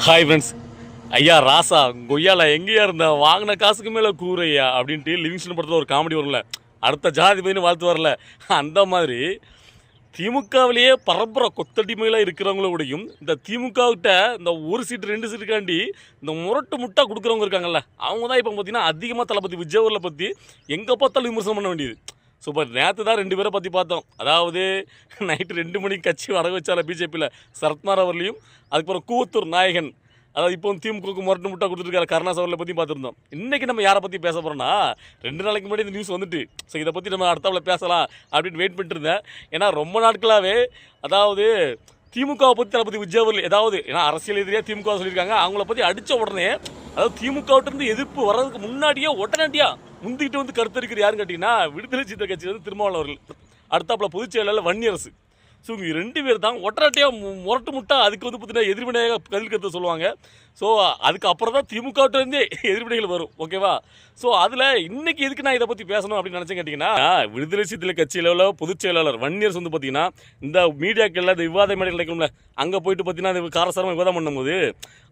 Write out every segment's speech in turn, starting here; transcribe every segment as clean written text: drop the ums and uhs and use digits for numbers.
Hi friends. ஐயா ராசா கொய்யால எங்கேயா இருந்த வாங்கின காசுக்கு மேலே கூறையா அப்படின்ட்டு லிவிங்ஸ்டன் படத்தில் ஒரு காமெடி வரும்ல, அடுத்த ஜனாதிபதினு வாழ்த்து வரல, அந்த மாதிரி திமுகவிலேயே பரம்பரை கொத்தடிமைகளாக இருக்கிறவங்களோடையும் இந்த திமுகவிட்ட இந்த ஒரு சீட்டு 2 சீட்டுக்காண்டி இந்த முரட்டு முட்டா கொடுக்குறவங்க இருக்காங்கல்ல, அவங்க தான் இப்போ பார்த்தீங்கன்னா அதிகமாக தளபதி விஜயவர்களை பற்றி எங்கே பார்த்தாலும் விமர்சனம் பண்ண வேண்டியது. ஸோ இப்போ நேற்று தான் 2 பேரை பற்றி பார்த்தோம். அதாவது நைட்டு 2 மணிக்கு கட்சி வர வச்சால பிஜேபியில் சரத்குமார் அவர்களையும், அதுக்கப்புறம் கூவத்தூர் நாயகன், அதாவது இப்போ திமுகவுக்கு முரட்டு முட்டா கொடுத்துருக்காரு கருணாஸ் அவர்களை பற்றி பார்த்துருந்தோம். இன்றைக்கி நம்ம யாரை பற்றி பேச போகிறோம்னா, 2 நாளைக்கு முன்னாடி இந்த நியூஸ் வந்துட்டு, ஸோ இதை பற்றி நம்ம அடுத்தவளை பேசலாம் அப்படின்னு வெயிட் பண்ணிட்டு இருந்தேன். ஏன்னா ரொம்ப நாட்களாகவே அதாவது திமுகவை பற்றி தளபதி விஜயவர்கள் ஏதாவது, ஏன்னா அரசியல் எதிரியாக திமுக சொல்லியிருக்காங்க, அவங்கள பற்றி அடித்த உடனே, அதாவது திமுகவிட்டிருந்து எதிர்ப்பு வர்றதுக்கு முன்னாடியே உடனடியாக முந்திக்கிட்டு வந்து கருத்தரிக்கிற யாருன்னு கேட்டிங்கன்னா விடுதலை சிறுத்தை கட்சி வந்து திருமாவளவர்கள், அடுத்தாப்புல பொதுச் செயலாளர் வன்னியரசு. ஸோ இவங்க 2 பேர் தான் ஒட்டராட்டியாக முரட்டு முட்டா அதுக்கு வந்து பார்த்தீங்கன்னா எதிர்வினையாக பதில் கருத்து சொல்லுவாங்க. ஸோ அதுக்கப்புறம் தான் திமுகவிட்டேருந்தே எதிர்வினைகள் வரும், ஓகேவா? ஸோ அதில் இன்றைக்கி எதுக்கு நான் இதை பற்றி பேசணும் அப்படின்னு நினச்சேன் கேட்டிங்கன்னா, விடுதலை சிறுத்தை கட்சியில் உள்ள பொதுச் செயலாளர் வன்னியரசு வந்து பார்த்தீங்கன்னா இந்த மீடியாக்களில் இந்த விவாத மேடைகள் நடக்கணும்ல, அங்கே போயிட்டு பார்த்தீங்கன்னா அந்த காரசாரமாக விவாதம் பண்ணும்போது,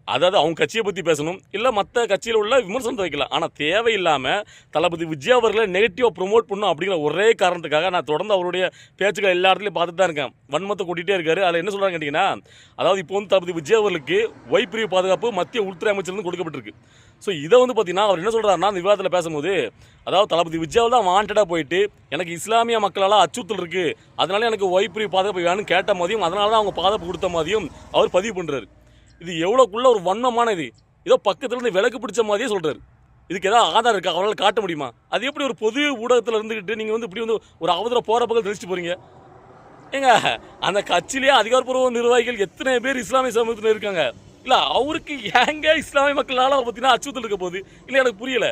அதாவது அவங்க கட்சியை பற்றி பேசணும், இல்லை மற்ற கட்சியில் உள்ள விமர்சனத்தை வைக்கலாம், ஆனால் தேவையில்லாமல் தளபதி விஜய் அவர்களை நெகட்டிவாக ப்ரொமோட் பண்ணணும் அப்படிங்கிற ஒரே காரணத்துக்காக நான் தொடர்ந்து அவருடைய பேச்சுக்கள் எல்லா இடத்துலையும் பார்த்துட்டு தான் இருக்கேன். வன்மத்தை கூட்டிகிட்டே இருக்காரு. அதில் என்ன சொல்கிறாங்க கேட்டிங்கன்னா, அதாவது இப்போ வந்து தளபதி விஜய் அவர்களுக்கு ஒய் பிரிவு பாதுகாப்பு மத்திய உள்துறை அமைச்சர்லேருந்து கொடுக்கப்பட்டிருக்கு. ஸோ இதை வந்து பார்த்தீங்கன்னா அவர் என்ன சொல்கிறாருன்னா, அந்த விவாதத்தில் பேசும்போது, அதாவது தளபதி விஜய் தான் வாண்டடாக போயிட்டு எனக்கு இஸ்லாமிய மக்களால் அச்சுறுத்தல் இருக்குது, அதனால எனக்கு ஒய் பிரிவு பாதுகாப்பு வேணும்னு கேட்ட மாதிரியும், அதனால தான் அவங்க பாதுகாப்பு கொடுத்த மாதிரியும் அவர் பதிவு பண்ணுறாரு. இது எவ்வளோக்குள்ள ஒரு வன்மமான இது, ஏதோ பக்கத்துல இருந்து விளக்கு பிடிச்ச மாதிரியே சொல்றாரு. இதுக்கு ஏதாவது ஆதாரம் இருக்கா, அவரால் காட்ட முடியுமா? அது எப்படி ஒரு பொது ஊடகத்தில் இருந்துக்கிட்டு நீங்கள் வந்து இப்படி வந்து ஒரு அவதூற போகிற பக்கம் தெளிச்சு போகிறீங்க? ஏங்க, அந்த கட்சியிலேயே அதிகாரப்பூர்வ நிர்வாகிகள் எத்தனை பேர் இஸ்லாமிய சமூகத்தில் இருக்காங்க. இல்லை அவருக்கு ஏங்க இஸ்லாமிய மக்களால் பார்த்தீங்கன்னா அச்சுறுத்தல் இருக்க போகுது? இல்லை எனக்கு புரியலை.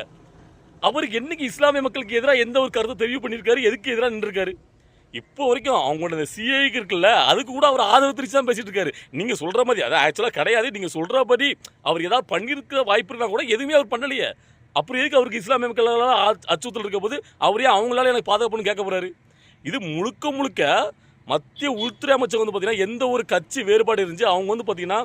அவருக்கு என்னைக்கு இஸ்லாமிய மக்களுக்கு எதிராக எந்த ஒரு கருத்தை தெரிவு பண்ணியிருக்காரு, எதுக்கு எதிராக நின்றுருக்காரு? இப்போ வரைக்கும் அவங்களோட இந்த சிஐக்கு இருக்குல்ல, அதுக்கு கூட அவர் ஆதரவு தெரிவித்து தான் பேசிட்டு இருக்காரு. நீங்கள் சொல்கிற மாதிரி அது ஆக்சுவலாக கிடையாது. நீங்கள் சொல்கிற மாதிரி அவர் ஏதாவது பண்ணியிருக்க வாய்ப்பு இருந்தால் கூட எதுவுமே அவர் பண்ணலையே. அப்புறம் எதுக்கு அவருக்கு இஸ்லாமிய மக்களால் அச்சுறுத்தல் இருக்க போது அவரே அவங்களால எனக்கு பாதுகாப்புன்னு கேட்க போகிறாரு? இது முழுக்க முழுக்க மத்திய உள்துறை அமைச்சர் வந்து பார்த்தீங்கன்னா எந்த ஒரு கட்சி வேறுபாடு இருந்துச்சு, அவங்க வந்து பார்த்தீங்கன்னா,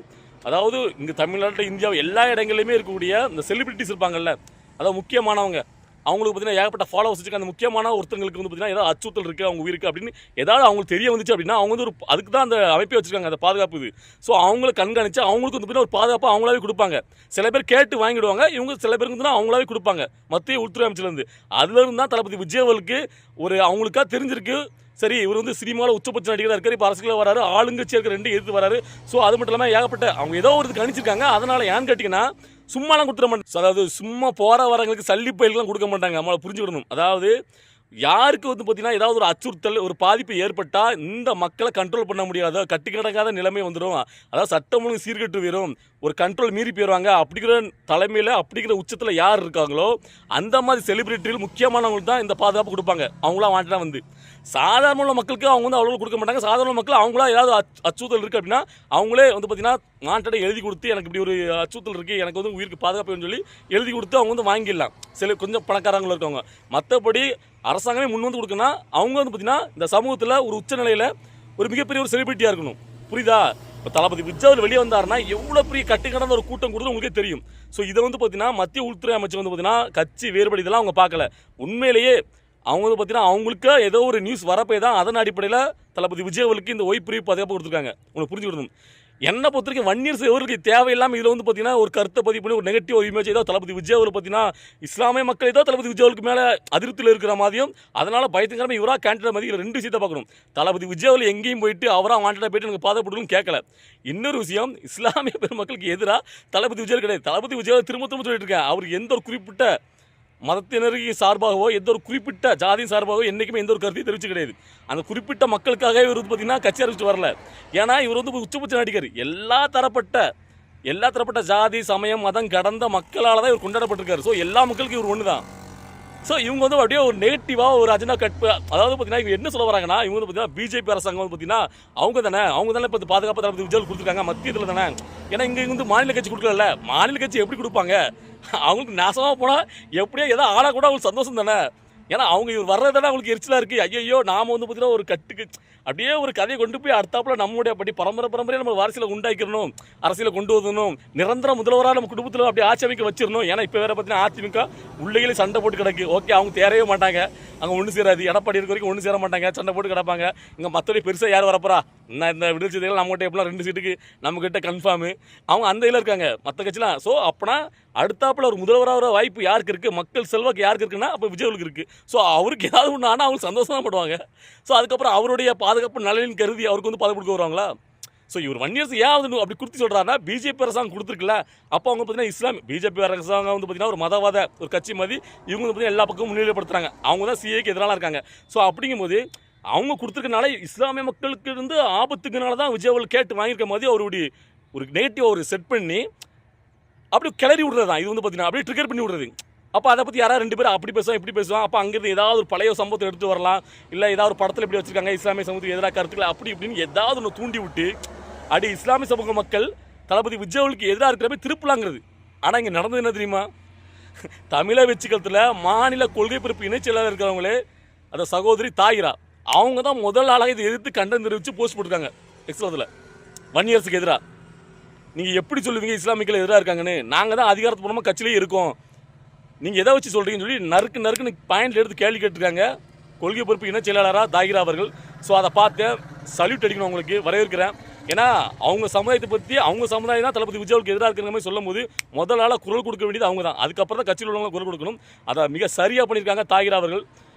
அதாவது இங்கே தமிழ்நாட்டில் இந்தியா எல்லா இடங்கள்லையுமே இருக்கக்கூடிய இந்த செலிபிரிட்டிஸ் இருப்பாங்கல்ல, அதாவது முக்கியமானவங்க, அவங்களுக்கு பார்த்தீங்கன்னா ஏகப்பட்ட ஃபாலோவர்ஸ் வச்சுக்க, அந்த முக்கியமான ஒருத்தங்களுக்கு வந்து பார்த்தீங்கன்னா ஏதாவது அச்சுறுத்தல் இருக்குது அவங்க உயிருக்கு அப்படின்னு ஏதாவது அவங்களுக்கு தெரிய வந்துச்சு அப்படின்னா, அவங்க வந்து ஒரு அதுக்கு தான் அந்த அமைப்பை வச்சுருக்காங்க, அந்த பாதுகாப்பு இது. ஸோ அவங்கள கண்காணித்து அவங்களுக்கு வந்து பார்த்தீங்கன்னா ஒரு பாதுகாப்பு அவங்களாவே கொடுப்பாங்க. சில பேர் கேட்டு வாங்கிடுவாங்க, இவங்க சில பேருக்கு வந்து அவங்களாவே கொடுப்பாங்க மத்திய உள்துறை அமைச்சர்லேருந்து. அதுலேருந்து தான் தளபதி விஜயவர்களுக்கு ஒரு அவங்களுக்காக தெரிஞ்சிருக்கு, சரி இவர் வந்து சினிமாவில் உச்சபட்ச நடிகராக இருக்கார், இப்போ அரசியலில் வராரு, ஆளுங்கட்சியாக இருக்க 2 எதிர்த்து வராரு. ஸோ அது மட்டும் இல்லாமல் ஏகப்பட்ட அவங்க ஏதோ ஒரு இது கணிச்சிருக்காங்க. அதனால் ஏன்னு கேட்டிங்கன்னா, சும்மாலாம் கொடுத்துட மாட்டாங்க. அதாவது சும்மா போகிற வரவங்களுக்கு சல்லி பயிலாம் கொடுக்க மாட்டாங்க. நம்மளை புரிஞ்சுக்கணும். அதாவது யாருக்கு வந்து பார்த்தீங்கன்னா ஏதாவது ஒரு அச்சுறுத்தல் ஒரு பாதிப்பு ஏற்பட்டால் இந்த மக்களை கண்ட்ரோல் பண்ண முடியாத கட்டி கிடக்காத நிலைமை வந்துடும். அதாவது சட்டம் ஒழுங்கு சீர்கெட்டு போயிடும், ஒரு கண்ட்ரோல் மீறி போயிடுவாங்க. அப்படிங்கிற தலைமையில் அப்படிங்கிற உச்சத்தில் யார் இருக்காங்களோ அந்த மாதிரி செலிபிரிட்டிகள் முக்கியமானவங்களுக்கு தான் இந்த பாதுகாப்பு கொடுப்பாங்க. அவங்களாம் வாண்டடாக வந்து சாதாரண மக்களுக்கு அவங்க வந்து அவ்வளோ கொடுக்க மாட்டாங்க. சாதாரண மக்கள் அவங்களா ஏதாவது அச்சுறுத்தல் இருக்குது அப்படின்னா அவங்களே வந்து பார்த்தீங்கன்னா வாண்டடாக எழுதி கொடுத்து எனக்கு இப்படி ஒரு அச்சுறுத்தல் இருக்குது, எனக்கு வந்து உயிருக்கு பாதுகாப்புன்னு சொல்லி எழுதி கொடுத்து அவங்க வந்து வாங்கிடலாம். சில கொஞ்சம் பணக்காரங்களும் இருக்கவங்க. மற்றபடி அரசாங்கமே முன் வந்து கொடுக்கணும். அவங்க வந்து பார்த்தீங்கன்னா இந்த சமூகத்தில் ஒரு உச்சநிலையில் ஒரு மிகப்பெரிய ஒரு செலிபிரிட்டியாக இருக்கணும். புரியுதா? இப்போ தளபதி விஜய் வெளியே வந்தாருன்னா எவ்வளோ பெரிய கட்டுக்கடந்த ஒரு கூட்டம் கொடுத்து உங்களுக்கே தெரியும். ஸோ இதை வந்து பார்த்தீங்கன்னா மத்திய உள்துறை அமைச்சர் வந்து பார்த்தீங்கன்னா கட்சி வேறுபடி இதெல்லாம் அவங்க பார்க்கல. உண்மையிலேயே அவங்க வந்து பார்த்தீங்கன்னா அவங்களுக்கு ஏதோ ஒரு நியூஸ் வரப்போ தான் அதன் அடிப்படையில் தளபதி விஜய் அவர்களுக்கு இந்த ஒய் பிரிவு பாதுகாப்பு கொடுத்துருக்காங்க. உங்களுக்கு புரிஞ்சுக்கணும். என்னை பொறுத்த வரைக்கும் வன்னியரசு அவருக்கு தேவையில்லாமல் இதில் வந்து பார்த்தீங்கன்னா ஒரு கருத்தை பதிவு பண்ணி ஒரு நெகட்டிவ் இமேஜ் ஏதோ தளபதி விஜய் அவர் பார்த்தீங்கன்னா இஸ்லாமிய மக்கள் ஏதோ தளபதி விஜய் அவருக்கு மேலே அதிருப்தியில் இருக்கிற மாதிரியும், அதனால் பயத்துக்காரமே இவராக கேண்டிடேட் மாதிரி 2 விஷயத்தை பார்க்கணும். தளபதி விஜய் அவர் எங்கேயும் போயிட்டு அவராக வாண்டடாக போயிட்டு எனக்கு பாதுகாப்பு கேட்கல. இன்னொரு விஷயம், இஸ்லாமிய பெருமக்களுக்கு எதிராக தளபதி விஜய் கிடையாது. தளபதி விஜய் திரும்ப சொல்லிட்டு இருக்கேன், அவருக்கு எந்த ஒரு குறிப்பிட்ட மதத்தினருக்கு சார்பாகவோ எந்த ஒரு குறிப்பிட்ட ஜாதியின் சார்பாகவோ என்றைக்குமே எந்த ஒரு கருத்தையும் தெரிவிச்சு கிடையாது. அந்த குறிப்பிட்ட மக்களுக்காகவே இவர் வந்து பார்த்தீங்கன்னா கட்சி அறிவிச்சிட்டு வரல. ஏன்னா இவர் வந்து உச்சபட்ச நடிகர். எல்லா தரப்பட்ட ஜாதி சமயம் மதம் கடந்த மக்களால் தான் இவர் கொண்டாடப்பட்டிருக்காரு. ஸோ எல்லா மக்களுக்கும் இவர் ஒன்று தான். ஸோ இவங்க வந்து அப்படியே ஒரு நெகட்டிவாக ஒரு அஜெண்டா அதாவது பார்த்தீங்கன்னா இவங்க என்ன சொல்ல வராங்கன்னா, இவங்க வந்து பார்த்தீங்கன்னா பிஜேபி அரசாங்கம் வந்து பார்த்தீங்கன்னா அவங்க தானே இப்போ பாதுகாப்பு தளபதி விஜய் கொடுத்துருக்காங்க மத்தியத்தில் தானே. ஏன்னா இங்கே வந்து மாநில கட்சி கொடுக்கல, மாநில கட்சி எப்படி கொடுப்பாங்க? அவங்களுக்கு நாசமாக போனால் எப்படியோ ஏதோ ஆளாக கூட அவங்களுக்கு சந்தோஷம் தானே. ஏன்னா அவங்க இவர் வர்றது தானே அவங்களுக்கு எரிச்சலாக இருக்குது. ஐயோ நாம் வந்து பார்த்தீங்கன்னா ஒரு கட்டுக்கு அப்படியே ஒரு கதையை கொண்டு போய் அடுத்தாப்புல நம்மளுடைய அப்படி பரம்பரையாக நம்ம வாரிசில் உண்டாக்கிடணும், அரசியலை கொண்டு வரணும், நிரந்தர முதல்வராக நம்ம குடும்பத்தில் அப்படி ஆட்சி அமைக்க வச்சிடணும். ஏன்னா இப்போ வேற பார்த்தீங்கன்னா அதிமுக உள்ளே சண்டை போட்டு கிடக்கு. ஓகே, அவங்க தேரவே மாட்டாங்க, அவங்க ஒன்று சேராது. எடப்பாடி இருக்க வரைக்கும் ஒன்று சேர மாட்டாங்க, சண்டை போட்டு கிடப்பாங்க. இங்கே மற்றபடி பெருசாக யார் வரப்போறா? இந்த விடுதலை சிறுத்தைகள் நம்மகிட்ட எப்படிலாம் 2 சீட்டுக்கு நம்மகிட்ட கன்ஃபார்மு, அவங்க அந்த இதில் இருக்காங்க மற்ற கட்சிலாம். ஸோ அப்போனா அடுத்தாப்புல ஒரு முதல்வராக வாய்ப்பு யாருக்கு இருக்குது, மக்கள் செல்வாக்கு யாருக்கு இருக்குன்னா அப்போ விஜய்களுக்கு இருக்குது. ஸோ அவருக்கு ஏதாவது ஒன்று ஆனால் அவங்க சந்தோஷமாக படுவாங்க. ஸோ அதுக்கப்புறம் அவருடைய பாதுகாப்பு நலனின் கருதி அவருக்கு வந்து பதவி கொடுக்க வருவாங்களா? ஸோ இவர் 1 years ஏன் வந்து அப்படி கொடுத்து சொல்கிறாருன்னா, பிஜேபி அரசாங்கம் கொடுத்துருக்குல்ல, அப்போ அவங்க பார்த்தீங்கன்னா இஸ்லாமிய பிஜேபி அரசாங்கம் வந்து பார்த்தீங்கன்னா ஒரு மதவாத ஒரு கட்சி மாதிரி இவங்க வந்து பார்த்தீங்கன்னா எல்லா பக்கமும் முன்னிலைப்படுத்துறாங்க. அவங்க தான் சிஏக்கு எதிராக இருக்காங்க. ஸோ அப்படிங்கும்போது அவங்க கொடுத்துருக்கனால இஸ்லாமிய மக்களுக்கு இருந்து ஆபத்துக்குனால தான் விஜய் அவர்கள் கேட்டு வாங்கியிருக்க மாதிரி அவருடைய ஒரு நெகட்டிவ் ஒரு செட் பண்ணி அப்படி கிளறி விடுறது தான் இது வந்து பார்த்தீங்கன்னா அப்படியே ட்ரிகர் பண்ணி விடுறது. அப்போ அதை பற்றி யாராவது 2 பேரும் அப்படி பேசுவான் இப்படி பேசுவான். அப்போ அங்கேருந்து ஏதாவது ஒரு பழைய சம்பவத்தை எடுத்து வரலாம், இல்லை ஏதாவது ஒரு படத்தில் இப்படி வச்சுருக்காங்க இஸ்லாமிய சமூகத்துக்கு எதிராக கருத்துக்கள் அப்படி இப்படின்னு ஏதாவது ஒன்று தூண்டி விட்டு அடி இஸ்லாமிய சமூக மக்கள் தளபதி விஜய் அவர்களுக்கு எதிராக இருக்கிற போய் திருப்பலாங்கிறது. ஆனால் இங்கே நடந்தது என்ன தெரியுமா? தமிழக வெற்றிகளத்தில் மாநில கொள்கை பிறப்பு இணைச்செயலாளர் இருக்கிறவங்களே அந்த சகோதரி தாயிரா, அவங்க தான் முதல் ஆளாக இதை எதிர்த்து கண்டனம் தெரிவித்து போஸ்ட் போட்டிருக்காங்க எக்ஸ்லத்தில் 1 years எதிராக. நீங்கள் எப்படி சொல்லுவீங்க இஸ்லாமியர்கள் எதிராக இருக்காங்கன்னு? நாங்கள் தான் அதிகாரப்பூர்வமாக கட்சியிலே இருக்கோம், நீங்கள் எதை வச்சு சொல்கிறீங்கன்னு சொல்லி நறுக்குன்னு பாயிண்ட் எடுத்து கேள்வி கேட்டிருக்காங்க கொள்கை பொறுப்பு இணைச் செயலாளராக தாகிரா அவர்கள். ஸோ அதை பார்த்து சல்யூட் அடிக்கணும், உங்களுக்கு வரவேற்கிறேன். ஏன்னா அவங்க சமுதாயத்தை பற்றி அவங்க சமுதாயம் தான் தளபதி விஜய்க்கு எதிராக இருக்கிற மாதிரி சொல்லும் போது முதல் ஆளாக குரல் கொடுக்க வேண்டியது அவங்க தான். அதுக்கப்புறம் தான் கட்சியில் உள்ளவங்க குரல் கொடுக்கணும். அதை மிக சரியாக பண்ணியிருக்காங்க தாகிரா அவர்கள்.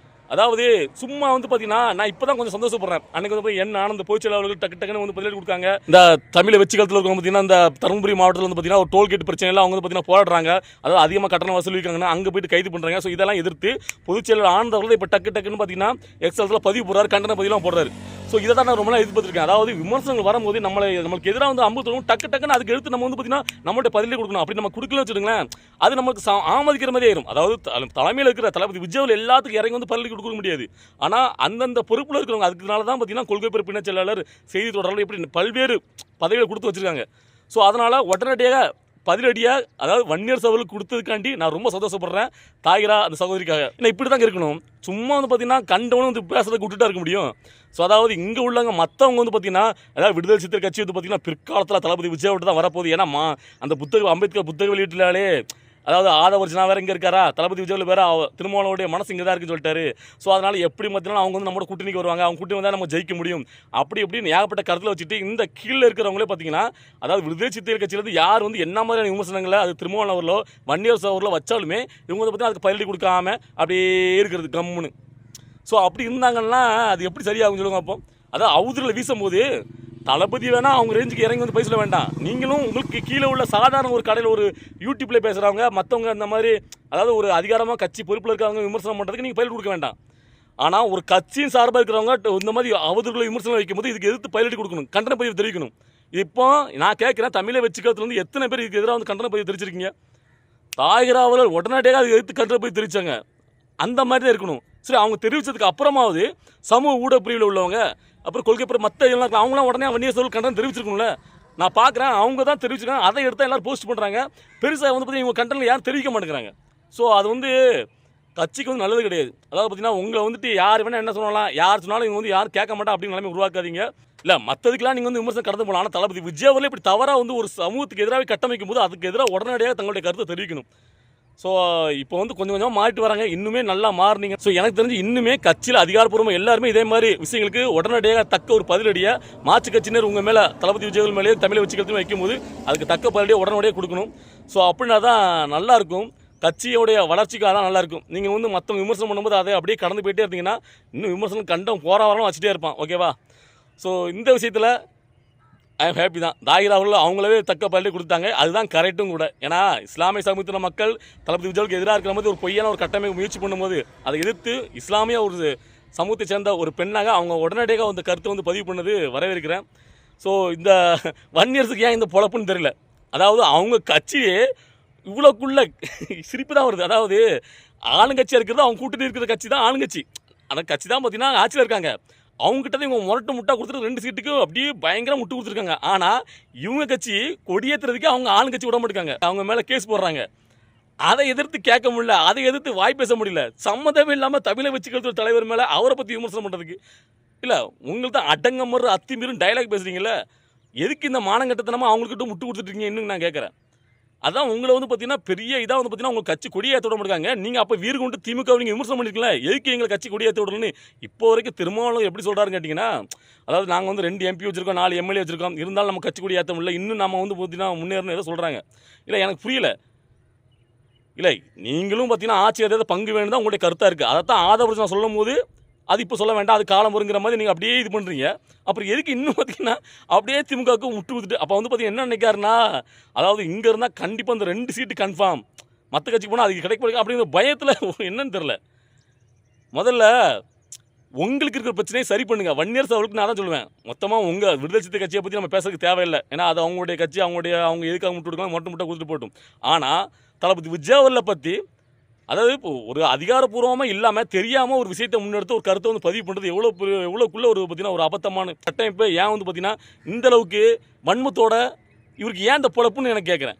அதாவது சும்மா வந்து பார்த்தீங்கன்னா நான் இப்போ தான் கொஞ்சம் சந்தோஷப்படுறேன். அன்றைக்கி வந்து என் ஆனந்த பொதுச்செயலாளர்கள் டக்குன்னு வந்து பதிலடி கொடுக்காங்க. இந்த தமிழ் வெற்றி காலத்தில் இருக்கவங்க பார்த்தீங்கன்னா இந்த தருமபுரி மாவட்டத்தில் வந்து பார்த்தீங்கன்னா ஒரு டோல்கேட் பிரச்சனைலாம் அவங்க வந்து பார்த்தீங்கன்னா போராடுறாங்க. அதாவது அதிகமாக கட்டணம் வசூலிக்காங்கன்னா அங்கே போயிட்டு கைது பண்ணுறாங்க. ஸோ இதெல்லாம் எதிர்த்து பொதுச்செயலாளர் ஆனந்த அவர்கள் இப்போ டக்குன்னு பார்த்தீங்கன்னா எக்ஸல்ஸில் பதிவு போடுறாரு, கண்டன பதிலாம் போடுறாரு. ஸோ இதை தான் நான் ரொம்ப நாள் எதிர்பார்த்துருக்கேன். அதாவது விமர்சனங்கள் வரும்போது நம்மளுக்கு எதிராக வந்து அம்பு தோணும் டக்குன்னு அதுக்கு எடுத்து நம்ம வந்து பார்த்தீங்கன்னா நம்மள்ட்ட பதிலே கொடுக்கணும். அப்படி நம்ம கொடுக்கலன்னு வச்சுடுங்களேன், அது நமக்கு ஆமதிக்கிற மாதிரி ஆயிரும். அதாவது தலைமையில் இருக்கிற தளபதி விஜய் எல்லாத்துக்கும் இறங்கி வந்து பதிலடி கொடுக்க முடியாது. ஆனால் அந்தந்த பொறுப்பில் இருக்கிறவங்க அதுக்குனால தான் பார்த்தீங்கன்னா கொள்கை பொறுப்பு இணைச் செயலாளர், செய்தி தொடர்பாளர் இப்படி பல்வேறு பதவிகளை கொடுத்து வச்சுருக்காங்க. ஸோ அதனால் உடனடியாக பதிலடியாக அதாவது 1 years அவர்களுக்கு கொடுத்ததுக்காண்டி நான் ரொம்ப சந்தோஷப்படுறேன் தாகிரா அந்த சகோதரிக்காக. ஏன்னா இப்படி தாங்க இருக்கணும். சும்மா வந்து பார்த்தீங்கன்னா கண்டவனும் வந்து பேசுறதுக்கு விட்டுட்டா இருக்க முடியும். ஸோ அதாவது இங்கே உள்ளவங்க மற்றவங்க வந்து பார்த்தீங்கன்னா அதாவது விடுதலை சிறுத்தைகள் கட்சி வந்து பார்த்தீங்கன்னா பிற்காலத்தில் தளபதி விஜய் விட்டு தான் வரப்போகுது. ஏன்னா அந்த அம்பேத்கர் புத்தக வெளியீட்டினாலே அதாவது ஆதவர்ஜனா வேறு இங்கே இருக்காரா, தளபதி விஜயில் வேறு திருமாவளவுடைய மனசு இங்கே தான் இருக்குன்னு சொல்லிட்டாரு. ஸோ அதனால் எப்படி மத்தினாலும் அவங்க வந்து நம்மளோட கூட்டணிக்கு வருவாங்க, அவங்க கூட்டணி வந்தால் நம்ம ஜெயிக்க முடியும் அப்படி இப்படின்னு ஏகப்பட்ட கருத்தில் வச்சுட்டு இந்த கீழே இருக்கிறவங்களே பார்த்தீங்கன்னா அதாவது விடுதலை சிறுத்தைகள் கட்சியிலேருந்து யார் வந்து என்ன மாதிரியான விமர்சனங்களை அது திருமாவளவர்களோ 1 years அவர்களோ வச்சாலுமே இவங்க வந்து பார்த்தீங்கன்னா அதுக்கு பதிலடி கொடுக்காம அப்படியே இருக்கிறது கம்முன்னு. ஸோ அப்படி இருந்தாங்கன்னா அது எப்படி சரியாகும் சொல்லுங்க. அப்போ அதாவது அவுதிரில் வீசும்போது தளபதி வேணால் அவங்க ரேஞ்சுக்கு இறங்கி வந்து பேசல வேண்டாம். நீங்களும் உங்களுக்கு கீழே உள்ள சாதாரண ஒரு கடையில் ஒரு யூடியூப்பில் பேசுகிறவங்க மற்றவங்க அந்த மாதிரி அதாவது ஒரு அதிகாரமாக கட்சி பொறுப்பில் இருக்கிறவங்க விமர்சனம் பண்ணுறதுக்கு நீங்கள் பயிர் கொடுக்க வேண்டாம். ஆனால் ஒரு கட்சியின் சார்பாக இருக்கிறவங்க இந்த மாதிரி அவதூறுகளை விமர்சனம் வைக்கும்போது இதுக்கு எதிர்த்து பயிரிட்டு கொடுக்கணும், கண்டன பதிவு தெரிவிக்கணும். இப்போ நான் கேட்குறேன், தமிழை வெற்றிக்காலத்தில் வந்து எத்தனை பேர் இதுக்கு எதிராக வந்து கண்டன பதிவு தெரிவிச்சிருக்கீங்க? தாகிரா அவர்கள் உடனடியாக அதுக்கு எதிர்த்து கண்டன பதிவு தெரிவித்தாங்க. அந்த மாதிரி தான் இருக்கணும். சரி, அவங்க தெரிவித்ததுக்கு அப்புறமாவது சமூக ஊடக பிரிவில் உள்ளவங்க அப்புறம் கொள்கை பிற மற்ற எல்லாம் அவங்களாம் உடனே 1 years கண்டனம் தெரிவிச்சிருக்கணும்ல. நான் பார்க்குறேன் அவங்க தான் தெரிவிச்சிருக்காங்க, அதை எடுத்தால் எல்லோரும் போஸ்ட் பண்ணுறாங்க. பெருசாக வந்து பார்த்தீங்கன்னா இவங்க கண்டனம் யாரும் தெரிவிக்க மாட்டேங்கிறாங்க. ஸோ அது வந்து கட்சிக்கு வந்து நல்லது கிடையாது. அதாவது பார்த்தீங்கன்னா உங்களை வந்துட்டு யார் வேணால் என்ன சொல்லலாம், யார் சொன்னாலும் இவங்க வந்து யாரும் கேட்க மாட்டா அப்படின்னு நிலைமை உருவாக்காதீங்க. இல்லை மற்றதுக்கெல்லாம் நீங்கள் வந்து விமர்சனம் கடந்து போகலாம். ஆனால் தளபதி விஜய் அவர்களே இப்படி தவறாக வந்து ஒரு சமூகத்துக்கு எதிராக கட்டமைக்கும் போது அதுக்கு எதிராக உடனடியாக தங்களுடைய கருத்தை தெரிவிக்கணும். ஸோ இப்போ வந்து கொஞ்சம் கொஞ்சமாக மாறிட்டு வராங்க, இன்னுமே நல்லா மாறினீங்க. ஸோ எனக்கு தெரிஞ்சு இன்னுமே கட்சியில் அதிகாரப்பூர்வமாக எல்லாருமே இதே மாதிரி விஷயங்களுக்கு உடனடியாக தக்க ஒரு பதிலடியாக மாற்று கட்சியினர் உங்கள் மேலே தளபதி விஜய் மேலே தமிழை வச்சுக்கிறதுன்னு வைக்கும்போது அதுக்கு தக்க பதிலடியாக உடனடியாக கொடுக்கணும். ஸோ அப்படின்னா தான் நல்லாயிருக்கும், கட்சியோடைய வளர்ச்சிக்கு அதான் நல்லாயிருக்கும். நீங்கள் வந்து மற்றவங்க விமர்சனம் பண்ணும்போது அதை அப்படியே கடந்து போயிட்டே இருந்தீங்கன்னா இன்னும் விமர்சனம் கண்டம் போகிற வரலாம் வச்சுட்டே இருப்பான். ஓகேவா? ஸோ இந்த விஷயத்தில் ஐ எம் ஹாப்பி தான். தாகிரா அவர்கள் அவங்களவே தக்க பதிலடி கொடுத்தாங்க, அதுதான் கரெக்டும் கூட. ஏன்னா இஸ்லாமிய சமூகத்தின மக்கள் தளபதி விஜய்க்கு எதிராக இருக்கிற மாதிரி ஒரு பொய்யான ஒரு கட்டமைப்பு முயற்சி பண்ணும்போது அதை எதிர்த்து இஸ்லாமிய ஒரு சமூகத்தை சேர்ந்த ஒரு பெண்ணாக அவங்க உடனடியாக அந்த கருத்தை வந்து பதிவு பண்ணது வரவேற்கிறேன். ஸோ இந்த 1 years ஏன் இந்த பொழப்புன்னு தெரியல. அதாவது அவங்க கட்சியே இவ்வளோக்குள்ள சிரிப்பு தான் வருது. அதாவது ஆளுங்கட்சியாக இருக்கிறது அவங்க கூட்டணி இருக்கிற கட்சி தான் ஆளுங்கட்சி, அந்த கட்சி தான் பார்த்தீங்கன்னா ஆட்சியில் இருக்காங்க. அவங்ககிட்ட இவங்க முரட்டு முட்டா கொடுத்துட்டு 2 சீட்டுக்கு அப்படியே பயங்கர முட்டு கொடுத்துருக்காங்க. ஆனால் இவங்க கட்சி கொடியேற்றுறதுக்கு அவங்க ஆளுங்கட்சி விட மாட்டாங்க, அவங்க மேலே கேஸ் போடுறாங்க. அதை எதிர்த்து கேட்க முடியல, அதை எதிர்த்து வாய் பேச முடியல. சம்மந்தமே இல்லாமல் தமிழை வச்சுக்கிறது தலைவர் மேலே அவரை பற்றி விமர்சனம் பண்ணுறதுக்கு இல்லை உங்களுக்கு தான் அடங்கமறு அத்திமீறும் டைலாக் பேசுகிறீங்களே, எதுக்கு இந்த மானங்கட்டத்தனமாக அவங்கக்கிட்ட முட்டு கொடுத்துட்ருக்கீங்க இன்னும் நான் கேட்குறேன். அதான் உங்களை வந்து பார்த்தீங்கன்னா பெரிய இதாக வந்து பார்த்தீங்கன்னா உங்களுக்கு கட்சி கொடியை ஏற்ற விட மாட்டாங்க. நீங்கள் அப்போ வீறு கொண்டு திமுக நீங்கள் விமர்சனம் பண்ணிருக்கல, எதுக்கு எங்களை கட்சி கொடியை ஏற்ற விடணும்னு. இப்போ வரைக்கும் திருமாவளவன் எப்படி சொல்கிறாருன்னு கேட்டிங்கன்னா, அதாவது நாங்கள் வந்து 2 MP வச்சுருக்கோம், 4 MLA வச்சுருக்கோம், இருந்தாலும் நம்ம கட்சி கொடி ஏற்ற முடியல, இன்னும் நம்ம வந்து பார்த்தீங்கன்னா முன்னேறணும் ஏதோ சொல்கிறாங்க. இல்லை எனக்கு புரியல. இல்லை நீங்களும் பார்த்தீங்கன்னா ஆட்சி ஏதாவது பங்கு வேணும் தான் உங்களுடைய கருத்தாக இருக்குது. அதை தான் ஆதரவு நான் சொல்லும் போது அது இப்போ சொல்ல வேண்டாம், அது காலம் வருங்கிற மாதிரி நீங்கள் அப்படியே இது பண்ணுறீங்க. அப்புறம் எதுக்கு இன்னும் பார்த்தீங்கன்னா அப்படியே திமுகவுக்கு முட்டு கொடுத்துட்டு அப்போ வந்து பார்த்தீங்கன்னா என்ன நினைக்காருன்னா, அதாவது இங்கே இருந்தால் கண்டிப்பாக அந்த 2 சீட்டு கன்ஃபார்ம், மற்ற கட்சிக்கு போனால் அதுக்கு கிடைக்க அப்படிங்கிற பயத்தில் என்னன்னு தெரில. முதல்ல உங்களுக்கு இருக்கிற பிரச்சனையை சரி பண்ணுங்கள். வன்னியரசு அவர்களுக்கு நான் தான் சொல்லுவேன், மொத்தமாக உங்கள் விடுதலை சிறுத்தை கட்சியை பற்றி நம்ம பேசுறதுக்கு தேவையில்லை. ஏன்னா அது அவங்களுடைய கட்சி, அவங்க எதுக்காக முட்டு கொடுக்கலாம், மட்டும் கொடுத்துட்டு போட்டும். ஆனால் தளபதி விஜயவர்களை பற்றி, அதாவது இப்போ ஒரு அதிகாரப்பூர்வமாக இல்லாமல் தெரியாமல் ஒரு விஷயத்தை முன்னெடுத்து ஒரு கருத்தை வந்து பதிவு பண்ணுறது எவ்வளோக்குள்ளே ஒரு பார்த்தீங்கன்னா ஒரு அபத்தமான கட்டமைப்பு. ஏன் வந்து பார்த்தீங்கன்னா இந்த அளவுக்கு வன்மத்தோட இவருக்கு ஏன் இந்த பொழப்புன்னு எனக்கு கேட்குறேன்.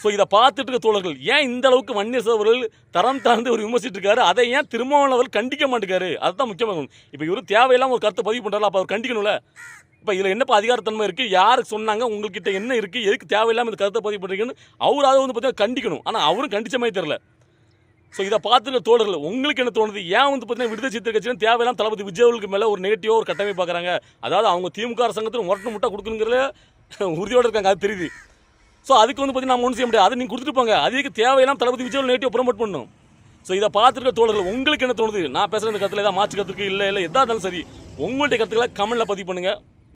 ஸோ இதை பார்த்துட்டு இருக்க தோழர்கள், ஏன் இந்த அளவுக்கு வன்னியரசு அவர்கள் தரம் தாழ்ந்து ஒரு விமர்சிட்டு இருக்காரு, அதை ஏன் திருமாவளவன் அவர்கள் கண்டிக்க மாட்டேங்காரு? அதுதான் முக்கியமாக. இப்போ இவர் தேவையில்லாமல் ஒரு கருத்தை பதிவு பண்ணுறாரு, அப்போ அவர் கண்டிக்கணும்ல. இப்போ இதில் என்னப்பா அதிகாரத்தன்மை இருக்குது, யாருக்கு சொன்னாங்க, உங்கள்கிட்ட என்ன இருக்குது, எதுக்கு தேவையில்லாமல் இந்த கருத்தை பதிவு பண்ணுறீங்கன்னு அவர் அதை வந்து பார்த்தீங்கன்னா கண்டிக்கணும். ஆனால் அவரும் கண்டிச்ச மாதிரி தெரில. ஸோ இதை பார்த்துட்டு தோழர்கள் உங்களுக்கு என்ன தோணுது? ஏன் வந்து பார்த்தீங்கன்னா விடுதலை சிறுத்தை கட்சியும் தேவையில்லாம் தளபதி விஜயவர்களுக்கு மேலே ஒரு நெகட்டிவாக ஒரு கட்டமைப்பு பார்க்குறாங்க? அதாவது அவங்க திமுக அரசாங்கத்தில் முட்டை கொடுக்கணுங்கிறத உறுதியோடு இருக்காங்க, அது தெரியுது. ஸோ அதுக்கு வந்து பார்த்தீங்கன்னா நம்ம ஒன்றும் செய்ய முடியாது, அதை நீங்கள் கொடுத்துட்டு போங்க. அதுக்கு தேவையில்லாம் தளபதி விஜயவர்கள் நெகட்டிவ் ப்ரமோட் பண்ணணும். ஸோ இதை பார்த்துட்டு தோழர்கள் உங்களுக்கு என்ன தோணுது? நான் பேசுகிற இந்த கருத்தில் ஏதாவது மாற்று கருத்துக்கு இல்லை எதாக இருந்தாலும் சரி, உங்களுடைய கருத்துக்களை கமெண்ட்டில் பதிவு பண்ணுங்கள்.